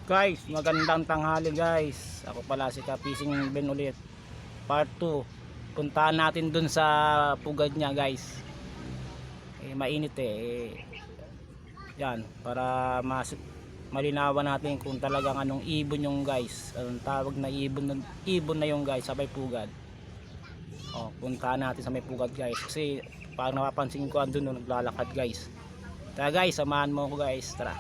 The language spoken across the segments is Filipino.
Guys, magandang tanghali guys. Ako pala si Ka-Fishing Ben ulit. Part 2. Puntahan natin dun sa pugad niya guys. Mainit yan, para malinawan natin kung talagang anong ibon yung guys. Anong tawag na ibon na yung guys sa may pugad. Puntahan natin sa may pugad guys. Kasi parang napapansin ko andun naglalakad guys. Tara guys, samahan mo ko guys. Tara.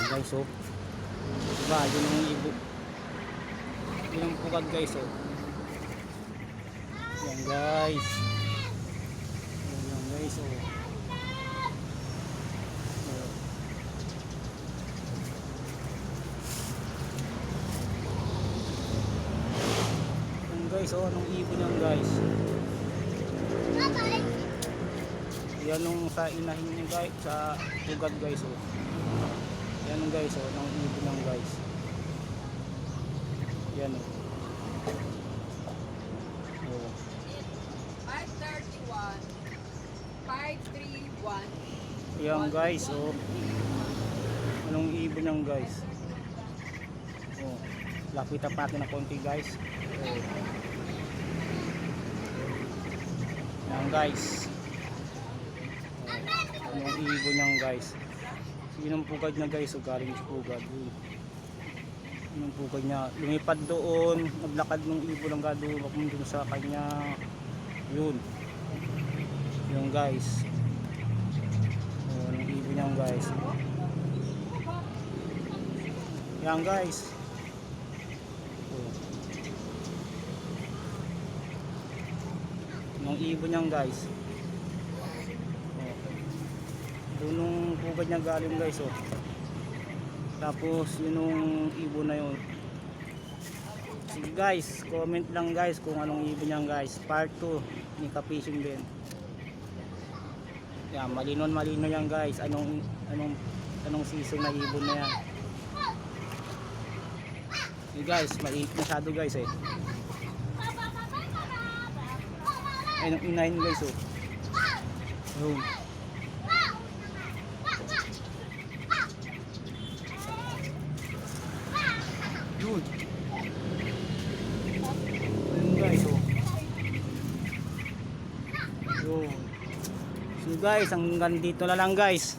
Guys, diba yun yung ibon, yun ang pugad guys. Yan guys, yan guys. Yan guys, anong ibon yan guys. Yan yung sa inahin niya guys, sa pugad guys. Yan guys, ng ibon lang guys. Yan 531 531. Yan guys, anong ibon lang guys. Lapitan natin na konti guys. Yan guys, anong ibon lang guys. Yun ang pugad niya guys, galing sa pugad. Yun ang pugad niya, lumipad doon, naglakad ng ibon lang gado papunta sa kanya. Yun guys, ang ibon niya guys. Yan guys, ang ibon niya guys. Doon yung pugad niya galing guys. Tapos yun yung ibon na yun. Sige guys, comment lang guys kung anong ibon niya guys. Part 2 ni Ka-Fishing Ben. Yan, malino yan guys. Anong season na ibon na yan. Sige guys, maliit masyado guys Ayun ang inahin guys Yun. Yun. Ayun guys Yun. So guys, hanggang dito na lang guys.